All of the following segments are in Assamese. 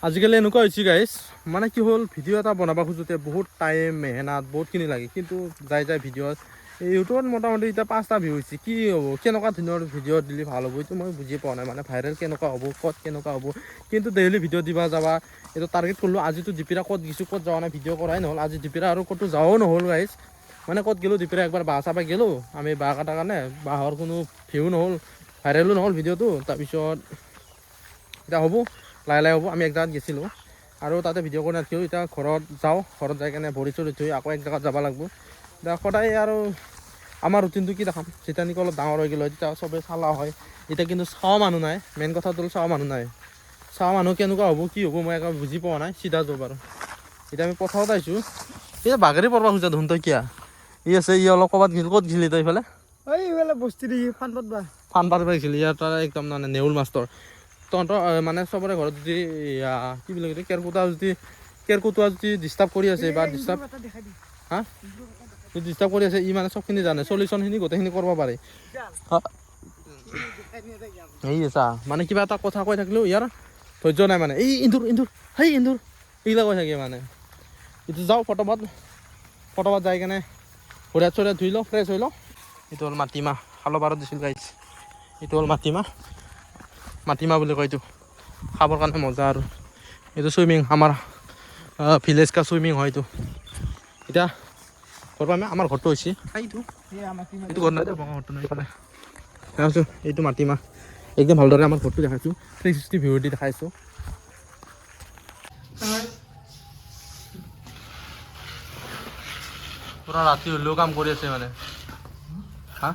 আজিকালি এনেকুৱা হৈছে গাইজ মানে কি হ'ল ভিডিঅ' এটা বনাব খোজোঁতে বহুত টাইম মেহনত বহুতখিনি লাগে কিন্তু যাই ভিডিঅ'ত ইউটিউবত মোটামুটি এতিয়া 5টা ভিউ হৈছে কি হ'ব কেনেকুৱা ধৰণৰ ভিডিঅ' দিলে ভাল হ'ব এইটো মই বুজি পোৱা নাই মানে ভাইৰেল কেনেকুৱা হ'ব ক'ত কেনেকুৱা হ'ব কিন্তু ডেইলি ভিডিঅ' দিবা যাবা এইটো টাৰ্গেট কৰিলোঁ আজিতো দীপিৰা ক'ত গৈছোঁ ক'ত যোৱা নাই ভিডিঅ' কৰাই নহ'ল আজি দীপিৰা আৰু ক'তো যাৱাও নহ'ল গাইজ মানে ক'ত গ'লোঁ দীপিৰা একবাৰ বাঁহ চাবা গ'লোঁ আমি বাঁহ কটাৰ কাৰণে বাঁহৰ কোনো ভিউ নহ'ল ভাইৰেলো নহ'ল ভিডিঅ'টো তাৰপিছত এতিয়া হ'ব লাহে হ'ব আমি এক জেগাত গৈছিলোঁ আৰু তাতে ভিডিঅ' কৰি নাথাকিও এতিয়া ঘৰত যাওঁ ঘৰত যাই কেনে ভৰি চৰি ধুই আকৌ এক জেগাত যাব লাগিব এতিয়া সদায় আৰু আমাৰ ৰুটিনটো কি দেখাম যেতিয়া নেকি অলপ ডাঙৰ হৈ গ'ল হয় তেতিয়া চবেই চালা হয় এতিয়া কিন্তু চোৱা মানুহ নাই মেইন কথাটো হ'ল চোৱা মানুহ নাই চোৱা মানুহ কেনেকুৱা হ'ব কি হ'ব মই একো বুজি পোৱা নাই চিধা যাওঁ বাৰু এতিয়া আমি পথাৰত আহিছোঁ এতিয়া বাগেৰি পৰবা খোজা দেখোন তই কিয়া আছে অলপ ক'ৰবাত গিল ক'ত গিলি তই এইফালে এইফালে বস্তি দি ফান পাতবা ফান পাতবা গিলি ইয়াৰ তাৰ একদম মানে নেউল মাষ্টৰ তহঁতৰ মানে চবৰে ঘৰত যদি কি বুলি কয় কেৰকুটোৱা যদি ডিষ্টাৰ্ব কৰি আছে বা ডিষ্টাৰ্ব হা ডিষ্টাৰ্ব কৰি আছে ই মানে চবখিনি জানে চলিউশ্যনখিনি গোটেইখিনি কৰিব পাৰে এই চা মানে কিবা এটা কথা কৈ থাকিলেও ইয়াৰ ধৈৰ্য নাই মানে এই ইন্দুৰ এইগিলা কৈ থাকে মানে এইটো যাওঁ ফটোবাত যাই কেনে ভৰি হাত চৰি ধুই লওঁ ফ্ৰেছ হৈ লওঁ এইটো হ'ল মাটিমাহ খালো বাৰত দিছিল গাইছ এইটো হ'ল মাটিমাহ বুলি কয় এইটো খাবৰ কাৰণে মজা আৰু এইটো চুইমিং আমাৰ ভিলেজ কা চুইমিং হয় এইটো এতিয়া ঘৰৰ আমি আমাৰ ঘৰটো হৈছে এইটো ঘৰ নাই ঘৰটো নাই এইফালে দেখাইছোঁ এইটো মাটিমাহ একদম ভালদৰে আমাৰ ঘৰটো দেখাইছোঁ 360 ভিউ দি দেখাইছোঁ পুৰা ৰাতি হ'লেও কাম কৰি আছে মানে হা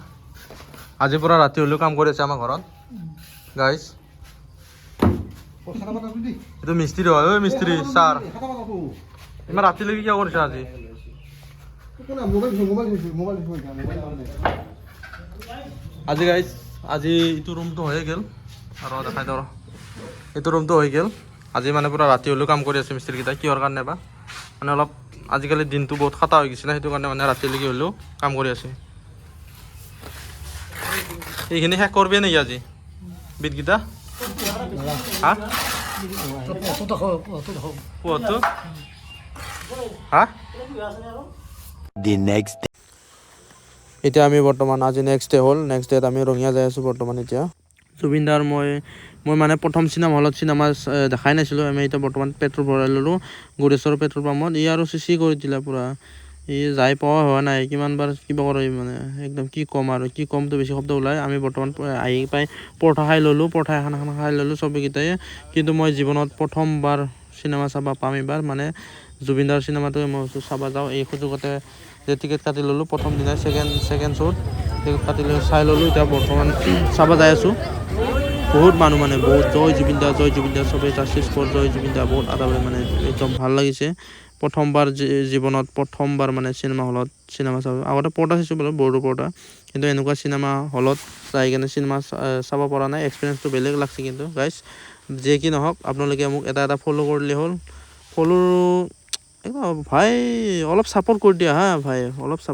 আজি পুৰা ৰাতি হ'লেও কাম কৰি আছে আমাৰ ঘৰত গাইজ এইটো মিস্ত্ৰী হয় ঐ মিস্ত্ৰী ছাৰ ইমান ৰাতিলৈকে কিয় কৰিছে আজি আজি গাইজ আজি এইটো ৰুমটো হৈয়ে গ'ল আৰু দেখাই দিওঁ এইটো ৰুমটো হৈ গ'ল আজি মানে পুৰা ৰাতি হ'লেও কাম কৰি আছে মিস্ত্ৰীকেইটা কিহৰ কাৰণে বা মানে অলপ আজিকালি দিনটো বহুত খাটা হৈ গৈছে না সেইটো কাৰণে মানে ৰাতিলৈকে হ'লেও কাম কৰি আছে এইখিনি শেষ কৰিবি নেকি আজি বিটকেইটা হা পুহতটো হা এতিয়া আমি বৰ্তমান আজি নেক্সট ডে হ'ল নেক্সট ডেত আমি ৰঙিয়া যাই আছোঁ বৰ্তমান এতিয়া জুবিন দাৰ মই মানে প্ৰথম চিনেমা হলত চিনেমা দেখাই নাছিলোঁ আমি এতিয়া বৰ্তমান পেট্ৰল ভৰাই ল'লোঁ গুৰেশ্বৰৰ পেট্ৰল পাম্পত ই আৰু চিচি কৰি দিলে পূৰা ই যাই পোৱা হোৱা নাই কিমানবাৰ কিবা কৰে মানে একদম কি ক'ম আৰু কি ক'মতো বেছি শব্দ ওলাই আমি বৰ্তমান আহি পাই পৰঠা খাই ল'লোঁ পৰঠা এখন খাই ল'লোঁ চবেইকেইটাই কিন্তু মই জীৱনত প্ৰথমবাৰ চিনেমা চাব পাম এইবাৰ মানে জুবিন দাৰ চিনেমাটোৱে মই চাব যাওঁ এই সুযোগতে যে টিকেট কাটি ল'লোঁ প্ৰথম দিনাই ছেকেণ্ড শ্ব'ত টিকেট কাটি লৈ চাই ল'লোঁ এতিয়া বৰ্তমান চাব যাই আছোঁ বহুত মানুহ মানে বহুত জয় জুবিন দা চবেই জাষ্টিছ ফৰ জয় জুবিন দা বহুত আদাবে মানে একদম ভাল লাগিছে প্ৰথমবাৰ জীৱনত প্ৰথমবাৰ মানে চিনেমা হলত চিনেমা চাব আগতে পৰ্দা চাইছোঁ বাৰু বড়ো পৰ্দা কিন্তু এনেকুৱা চিনেমা হলত যাই কিনে চিনেমা চাব পৰা নাই এক্সপিৰিয়েঞ্চটো বেলেগ লাগছে কিন্তু গাইজ যে কি নহওক আপোনালোকে মোক এটা ফ'ল' কৰিলে হ'ল ফ'ল' ভাই অলপ ছাপোৰ্ট কৰি দিয়া হা ভাই অলপ